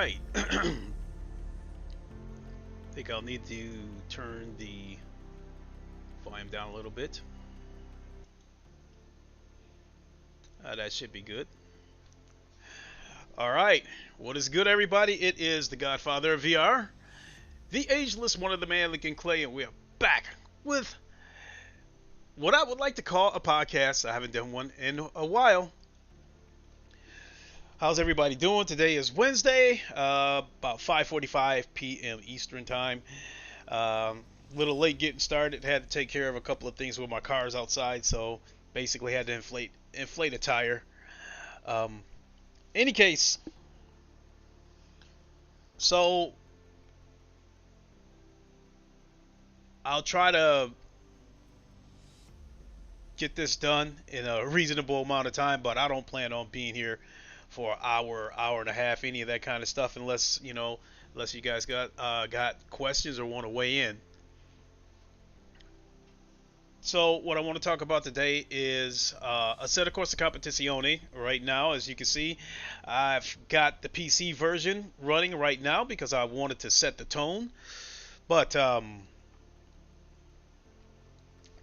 right. I think I'll need to turn the volume down a little bit. That should be good. Alright, what is good, everybody? It is the Godfather of VR, the ageless one of the man Lincoln Clay, and we are back with what I would like to call a podcast. I haven't done one in a while. How's everybody doing? Today is Wednesday, about 5:45 p.m. Eastern time. Little late getting started. Had to take care of a couple of things with my cars outside, so basically had to inflate a tire. Any case, so I'll try to get this done in a reasonable amount of time, but I don't plan on being here for an hour and a half, any of that kind of stuff, unless you guys got questions or want to weigh in. So what I want to talk about today is ACC Corsa Competizione. Right now, as you can see, I've got the PC version running right now because I wanted to set the tone. But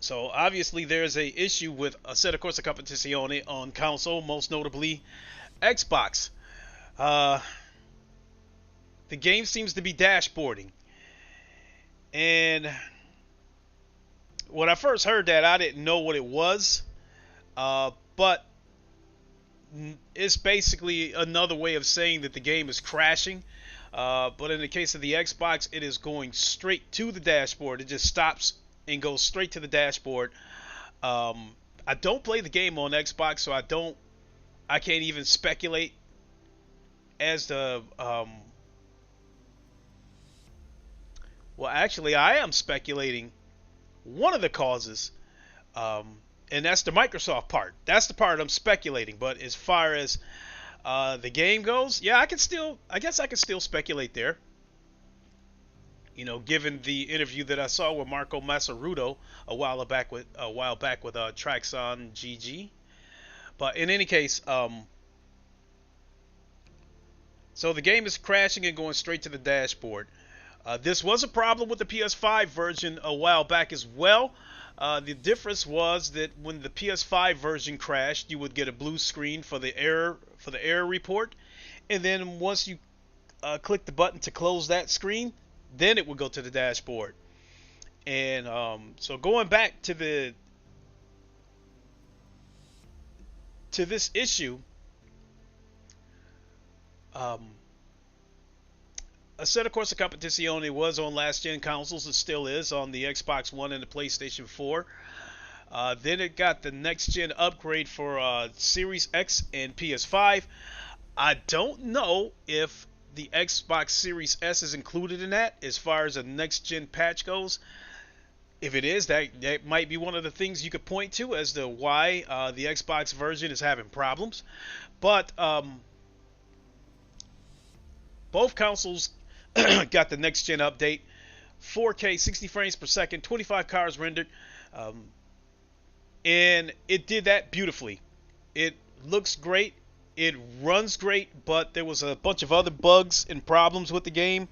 so obviously there's a issue with ACC Corsa Competizione on console, most notably Xbox. The game seems to be dashboarding, and when I first heard that, I didn't know what it was, but it's basically another way of saying that the game is crashing. But in the case of the Xbox, it is going straight to the dashboard. It just stops and goes straight to the dashboard. I don't play the game on Xbox, so I can't even speculate as to well, actually, I am speculating one of the causes, and that's the Microsoft part. That's the part I'm speculating. But as far as the game goes, yeah, I guess I can still speculate there. You know, given the interview that I saw with Marco Massaruto a while back with Traxon GG. But in any case, so the game is crashing and going straight to the dashboard. This was a problem with the PS5 version a while back as well. The difference was that when the PS5 version crashed, you would get a blue screen for the error report, and then once you click the button to close that screen, then it would go to the dashboard. And so going back to this issue, ACC Corsa Competizione was on last-gen consoles. It still is on the Xbox One and the PlayStation 4. Then it got the next-gen upgrade for Series X and PS5. I don't know if the Xbox Series S is included in that as far as a next-gen patch goes. If it is, that might be one of the things you could point to as to why the Xbox version is having problems. But both consoles got the next gen update, 4K 60 frames per second, 25 cars rendered, and it did that beautifully. It looks great, it runs great, but there was a bunch of other bugs and problems with the game.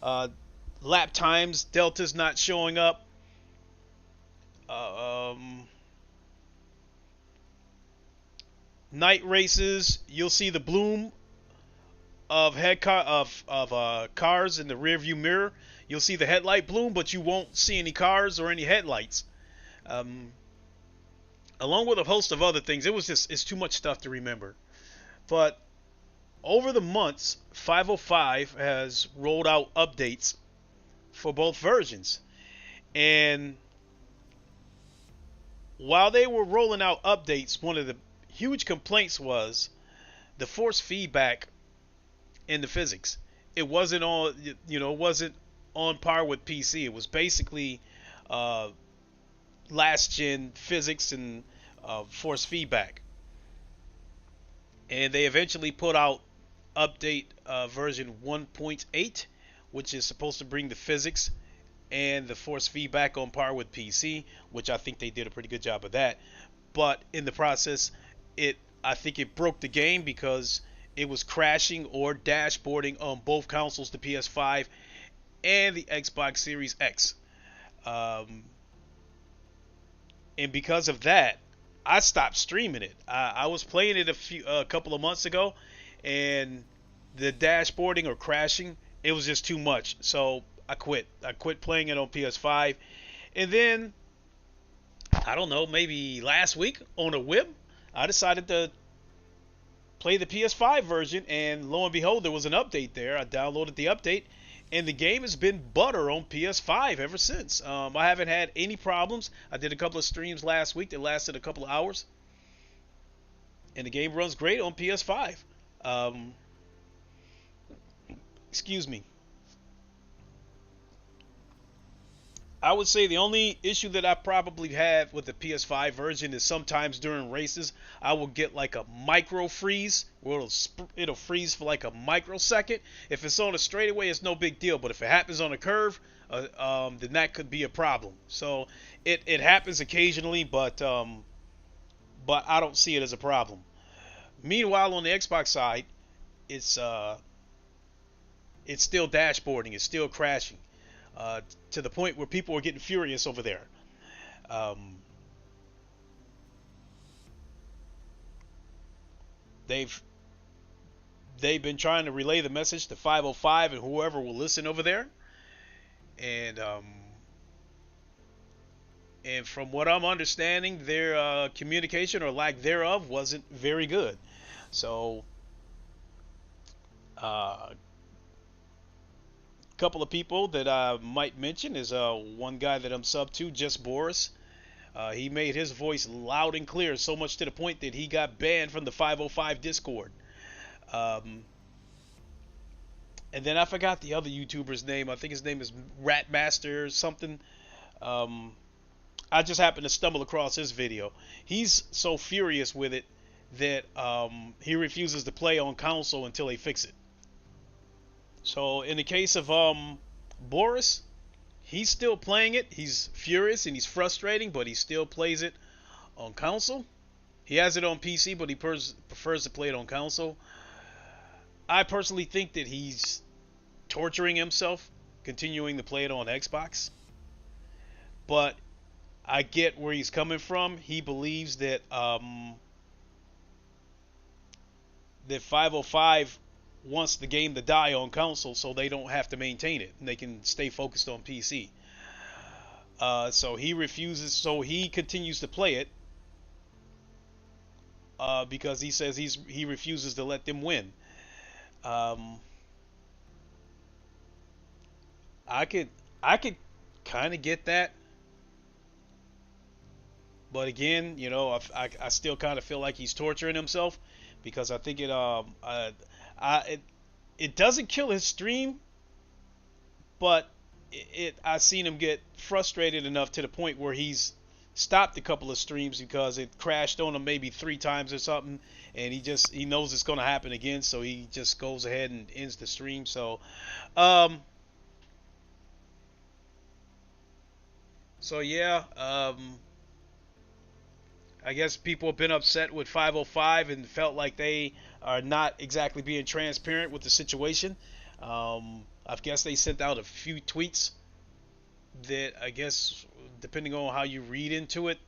Lap times, deltas not showing up, night races, you'll see the bloom of cars in the rear view mirror. You'll see the headlight bloom, but you won't see any cars or any headlights, along with a host of other things. It's too much stuff to remember. But over the months, 505 has rolled out updates for both versions, and while they were rolling out updates, one of the huge complaints was the force feedback in the physics. It wasn't on par with PC. It was basically last gen physics and force feedback. And they eventually put out update version 1.8, which is supposed to bring the physics and the force feedback on par with PC, which I think they did a pretty good job of that. But in the process, I think it broke the game because it was crashing or dashboarding on both consoles, the PS5 and the Xbox Series X. And because of that, I stopped streaming it. I was playing it a couple of months ago, and the dashboarding or crashing, it was just too much. So I quit. I quit playing it on PS5. And then, I don't know, maybe last week on a whim, I decided to play the PS5 version, and lo and behold, there was an update there. I downloaded the update, and the game has been butter on PS5 ever since. I haven't had any problems. I did a couple of streams last week that lasted a couple of hours, and the game runs great on PS5. Excuse me. I would say the only issue that I probably have with the PS5 version is sometimes during races I will get like a micro freeze where it'll freeze for like a microsecond. If it's on a straightaway, it's no big deal, but if it happens on a curve, then that could be a problem. So it happens occasionally, but I don't see it as a problem. Meanwhile, on the Xbox side, it's still dashboarding, it's still crashing. To the point where people are getting furious over there. They've been trying to relay the message to 505 and whoever will listen over there, and from what I'm understanding, their communication or lack thereof wasn't very good. So couple of people that I might mention is one guy that I'm sub to, Just Boris. He made his voice loud and clear, so much to the point that he got banned from the 505 Discord. And then I forgot the other YouTuber's name. I think his name is Ratmaster or something. I just happened to stumble across his video. He's so furious with it that he refuses to play on console until they fix it. So in the case of Boris, he's still playing it. He's furious and he's frustrating, but he still plays it on console. He has it on PC, but he prefers to play it on console. I personally think that he's torturing himself, continuing to play it on Xbox. But I get where he's coming from. He believes that that 505 wants the game to die on console so they don't have to maintain it and they can stay focused on PC. So he refuses, so he continues to play it because he says he refuses to let them win. I could kind of get that, but again, you know, I still kind of feel like he's torturing himself because I think it doesn't kill his stream, but I've seen him get frustrated enough to the point where he's stopped a couple of streams because it crashed on him maybe 3 times or something, and he knows it's going to happen again, so he just goes ahead and ends the stream. So yeah, I guess people have been upset with 505 and felt like they are not exactly being transparent with the situation. I guess they sent out a few tweets that, I guess, depending on how you read into it,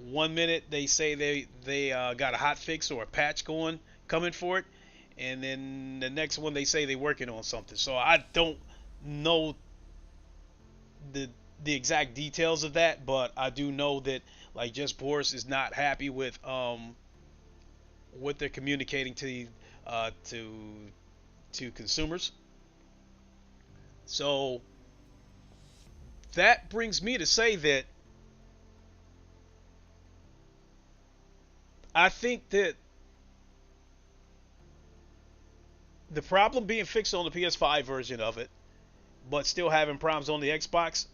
1 minute they say they got a hot fix or a patch coming for it, and then the next one they say they're working on something. So I don't know the exact details of that, but I do know that, like, Just Boris is not happy with what they're communicating to consumers. So that brings me to say that I think that the problem being fixed on the PS5 version of it, but still having problems on the Xbox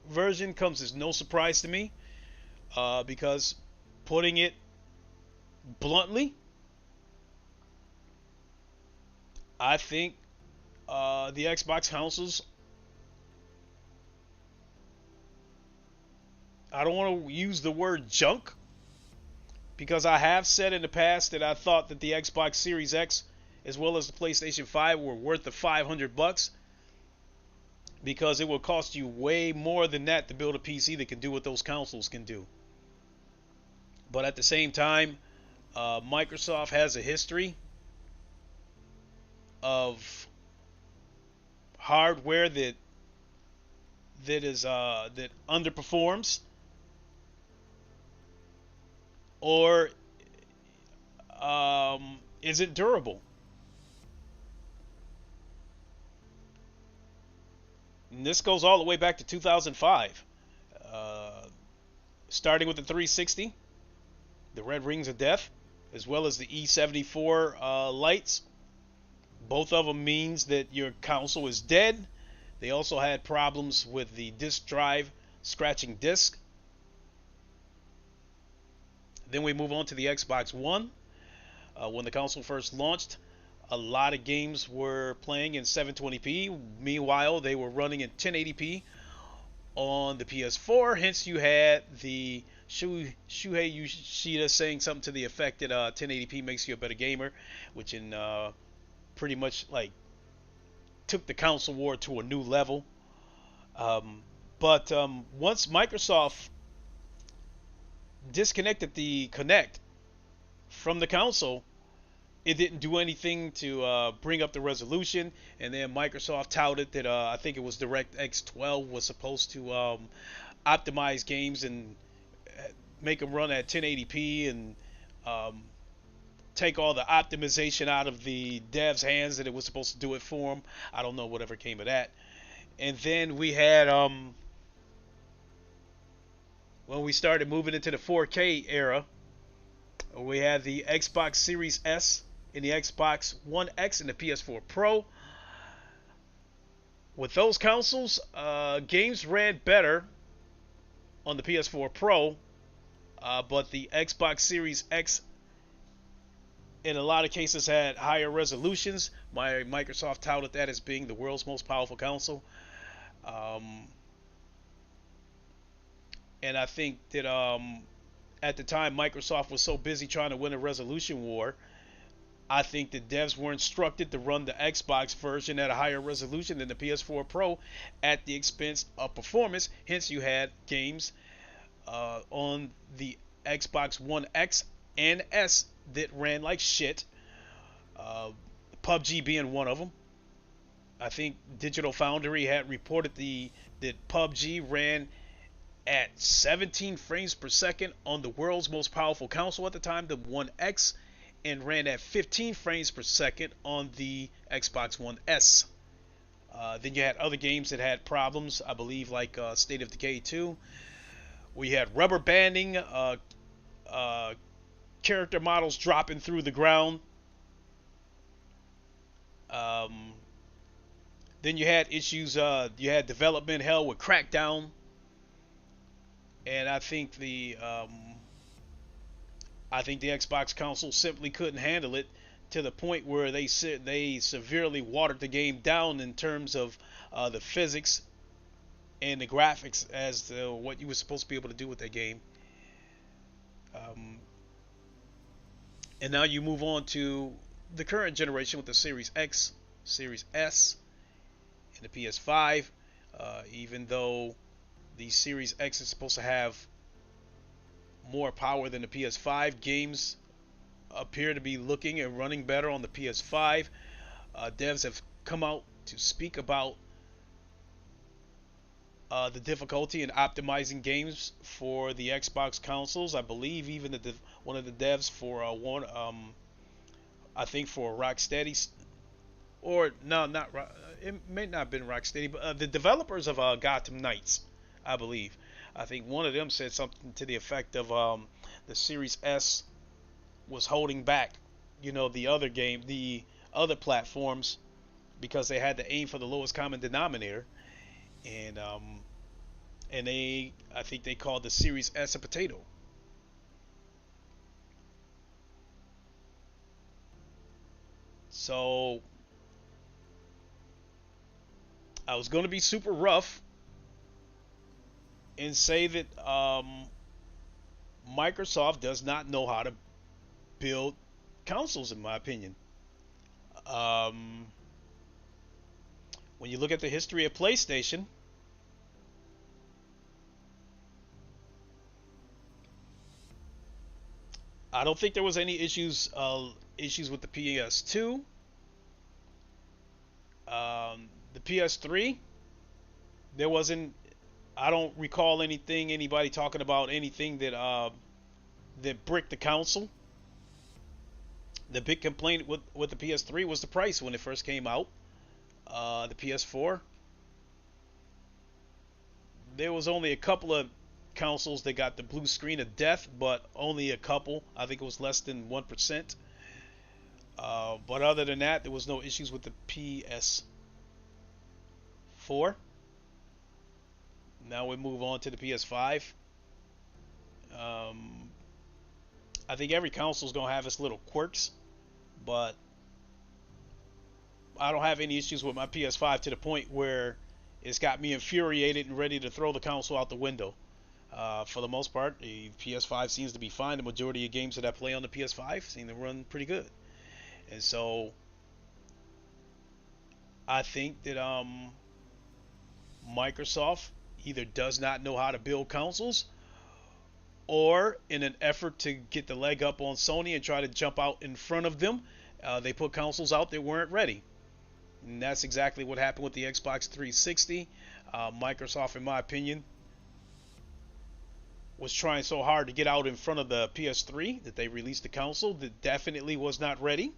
version, comes as no surprise to me, because, putting it bluntly, I think the Xbox consoles, I don't want to use the word junk, because I have said in the past that I thought that the Xbox Series X as well as the PlayStation 5 were worth the $500, because it will cost you way more than that to build a PC that can do what those consoles can do. But at the same time, Microsoft has a history of hardware that underperforms or isn't durable. And this goes all the way back to 2005, starting with the 360, the Red Rings of Death, as well as the E74 lights. Both of them means that your console is dead. They also had problems with the disk drive scratching disk. Then we move on to the Xbox One. When the console first launched, a lot of games were playing in 720p. Meanwhile, they were running in 1080p on the PS4. Hence, you had the Shuhei Yoshida saying something to the effect that 1080p makes you a better gamer, which in pretty much like took the console war to a new level. But once Microsoft disconnected the Kinect from the console, it didn't do anything to bring up the resolution. And then Microsoft touted that I think it was DirectX 12 was supposed to optimize games and make them run at 1080p and take all the optimization out of the devs' hands, that it was supposed to do it for them. I don't know whatever came of that. And then we had when we started moving into the 4K era, we had the Xbox Series S and the Xbox One X and the PS4 Pro. With those consoles, games ran better on the PS4 Pro, but the Xbox Series X in a lot of cases had higher resolutions. Microsoft touted that as being the world's most powerful console. And I think that at the time Microsoft was so busy trying to win a resolution war, I think the devs were instructed to run the Xbox version at a higher resolution than the PS4 Pro at the expense of performance. Hence, you had games on the Xbox One X and S that ran like shit. PUBG being one of them. I think Digital Foundry had reported that PUBG ran at 17 frames per second on the world's most powerful console at the time, the One X, and ran at 15 frames per second on the Xbox One S. Then you had other games that had problems, I believe, like State of Decay 2. We had rubber banding, character models dropping through the ground. Then you had issues, you had development hell with Crackdown. And I think the Xbox console simply couldn't handle it, to the point where they severely watered the game down in terms of the physics and the graphics as to what you were supposed to be able to do with that game. And now you move on to the current generation with the Series X, Series S, and the PS5. Even though the Series X is supposed to have more power than the PS5, games appear to be looking and running better on the PS5. Devs have come out to speak about the difficulty in optimizing games for the Xbox consoles. I believe even one of the devs for I think for Rocksteady, or no, not it may not have been Rocksteady, but the developers of Gotham Knights, I believe. I think one of them said something to the effect of the Series S was holding back, the other platforms, because they had to aim for the lowest common denominator, and I think they called the Series S a potato. So I was going to be super rough and say that Microsoft does not know how to build consoles, in my opinion. Um, when you look at the history of PlayStation, I don't think there was any issues with the PS2, the PS3. There wasn't. I don't recall anybody talking about anything that bricked the console. The big complaint with the PS3 was the price when it first came out. The PS4, there was only a couple of consoles that got the blue screen of death, but only a couple. I think it was less than 1%. But other than that, there was no issues with the PS4. Now we move on to the PS5. I think every console is gonna have its little quirks, but I don't have any issues with my PS5 to the point where it's got me infuriated and ready to throw the console out the window. For the most part, the PS5 seems to be fine. The majority of games that I play on the PS5 seem to run pretty good, and so I think that Microsoft either does not know how to build consoles, or in an effort to get the leg up on Sony and try to jump out in front of them, they put consoles out that weren't ready. And that's exactly what happened with the Xbox 360. Microsoft, in my opinion, was trying so hard to get out in front of the PS3 that they released the console that definitely was not ready.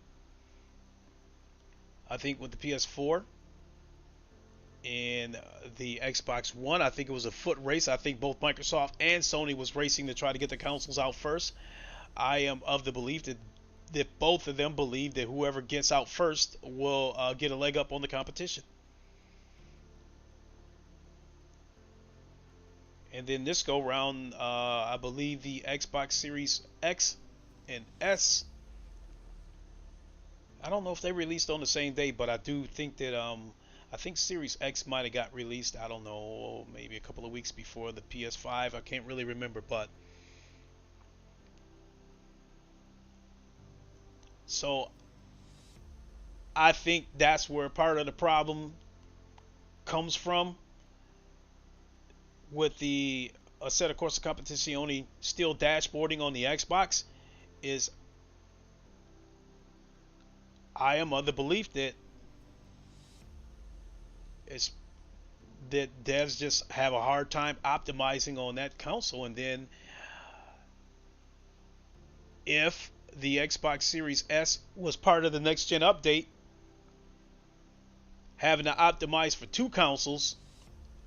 I think with the PS4 and the Xbox One, I think it was a foot race. I think both Microsoft and Sony was racing to try to get the consoles out first. I am of the belief that both of them believe that whoever gets out first will get a leg up on the competition. And then this go round, I believe the Xbox Series X and S, I don't know if they released on the same day, but I do think that I think Series X might have got released, I don't know, maybe a couple of weeks before the PS5. I can't really remember, but so I think that's where part of the problem comes from with the Assetto Corsa Competizione still dashboarding on the Xbox. Is I am of the belief that it's that devs just have a hard time optimizing on that console, and then if the Xbox Series S was part of the next gen update, having to optimize for two consoles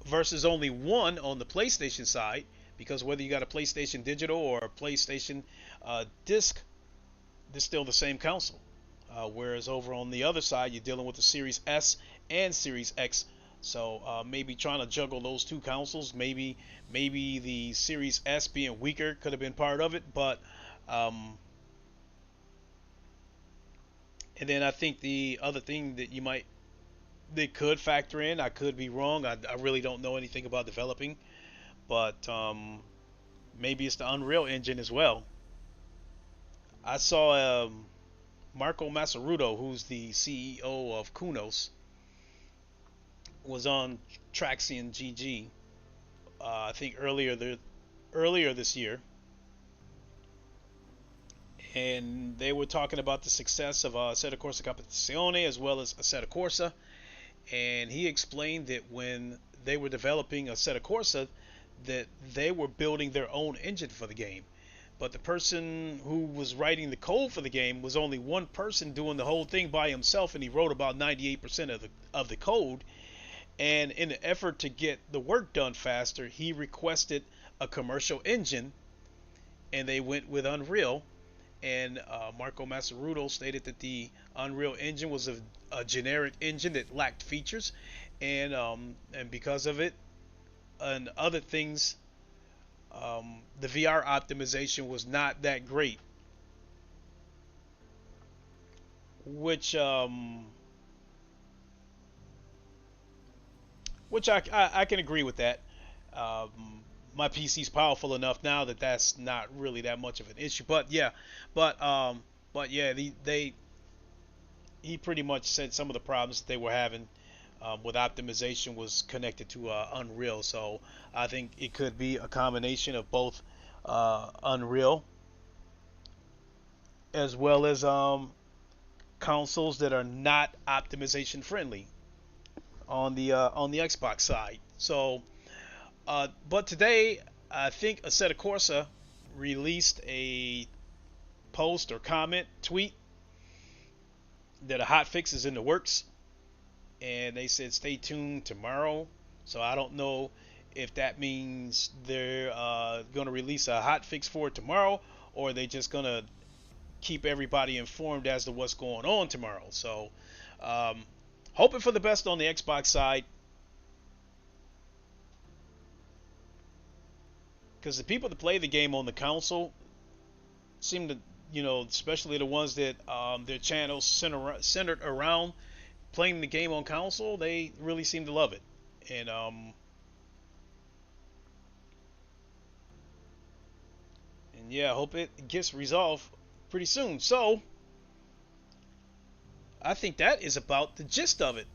versus only one on the PlayStation side, because whether you got a PlayStation Digital or a PlayStation disc, it's still the same console. Whereas over on the other side, you're dealing with the Series S and Series X. So maybe trying to juggle those two consoles, maybe the Series S being weaker could have been part of it, but and then I think the other thing that they could factor in, I could be wrong, I really don't know anything about developing, but maybe it's the Unreal Engine as well. I saw Marco Massaruto, who's the CEO of Kunos, was on Traxion GG, I think earlier this year, and they were talking about the success of Assetto Corsa Competizione as well as Assetto Corsa, and he explained that when they were developing Assetto Corsa, that they were building their own engine for the game, but the person who was writing the code for the game was only one person doing the whole thing by himself, and he wrote about 98% of the code. And in an effort to get the work done faster, he requested a commercial engine, and they went with Unreal. And Marco Massaruto stated that the Unreal Engine was a generic engine that lacked features, and because of it and other things, the VR optimization was not that great, which I can agree with that. my PC's powerful enough now that that's not really that much of an issue. But yeah, but yeah, he pretty much said some of the problems that they were having with optimization was connected to Unreal. So I think it could be a combination of both Unreal as well as consoles that are not optimization friendly on the Xbox side. So, but today I think Assetto Corsa released a post or comment tweet that a hot fix is in the works, and they said stay tuned tomorrow. So I don't know if that means they're going to release a hot fix for it tomorrow, or they just going to keep everybody informed as to what's going on tomorrow. So hoping for the best on the Xbox side, because the people that play the game on the console seem to, especially the ones that their channels centered around playing the game on console, they really seem to love it. And yeah, I hope it gets resolved pretty soon. So I think that is about the gist of it.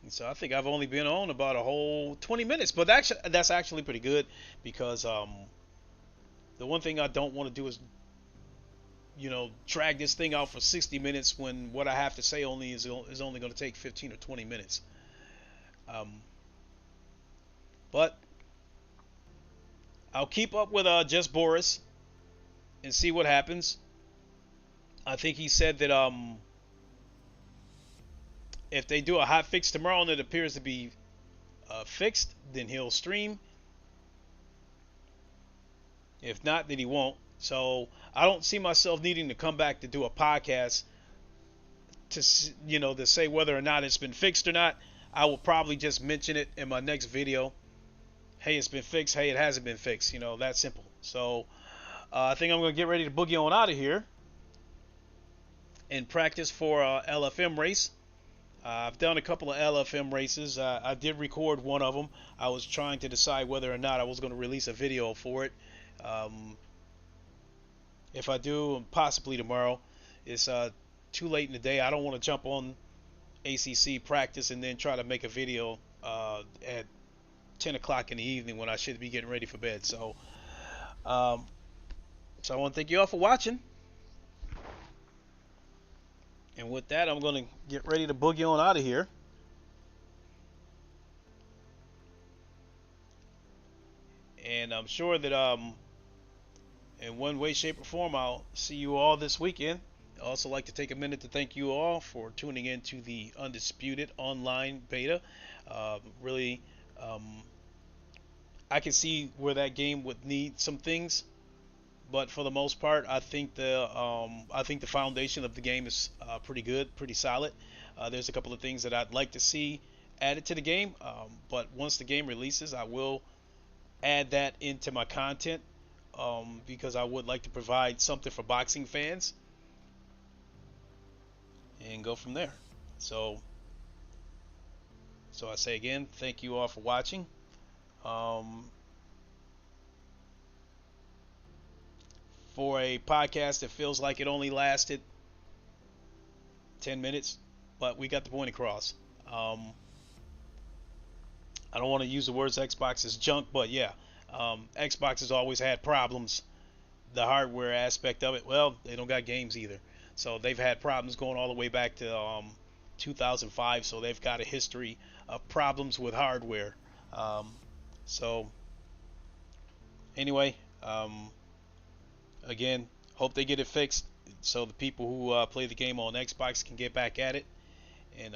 And so I think I've only been on about a whole 20 minutes, but that's actually pretty good, because the one thing I don't want to do is drag this thing out for 60 minutes when what I have to say is only going to take 15 or 20 minutes. But I'll keep up with Just Boris and see what happens. I think he said that if they do a hot fix tomorrow and it appears to be fixed, then he'll stream. If not, then he won't. So I don't see myself needing to come back to do a podcast to say whether or not it's been fixed or not. I will probably just mention it in my next video. Hey, it's been fixed. Hey, it hasn't been fixed. That simple. So I think I'm going to get ready to boogie on out of here and practice for LFM race. I've done a couple of LFM races. I did record one of them. I was trying to decide whether or not I was going to release a video for it. If I do, possibly tomorrow. It's too late in the day. I don't want to jump on ACC practice and then try to make a video at 10 o'clock in the evening when I should be getting ready for bed. So I want to thank you all for watching. And with that, I'm going to get ready to boogie on out of here. And I'm sure that in one way, shape, or form, I'll see you all this weekend. I'd also like to take a minute to thank you all for tuning in to the Undisputed online beta. Really, I can see where that game would need some things, but for the most part, I think the foundation of the game is pretty good, pretty solid. There's a couple of things that I'd like to see added to the game, but once the game releases, I will add that into my content, because I would like to provide something for boxing fans and go from there. So I say again, thank you all for watching. For a podcast that feels like it only lasted 10 minutes, but we got the point across. I don't want to use the words Xbox is junk, but yeah, Xbox has always had problems. The hardware aspect of it, well, they don't got games either. So they've had problems going all the way back to 2005, so they've got a history of problems with hardware. So anyway, again, hope they get it fixed so the people who play the game on Xbox can get back at it. And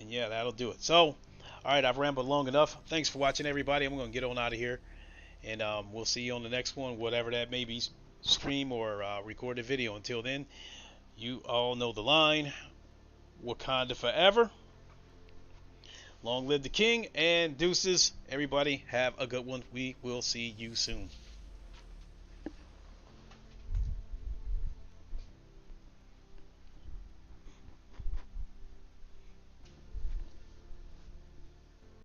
yeah, that'll do it. So, alright, I've rambled long enough. Thanks for watching, everybody. I'm going to get on out of here. And we'll see you on the next one, whatever that may be, stream or recorded video. Until then, you all know the line. Wakanda forever. Long live the king, and deuces. Everybody have a good one. We will see you soon.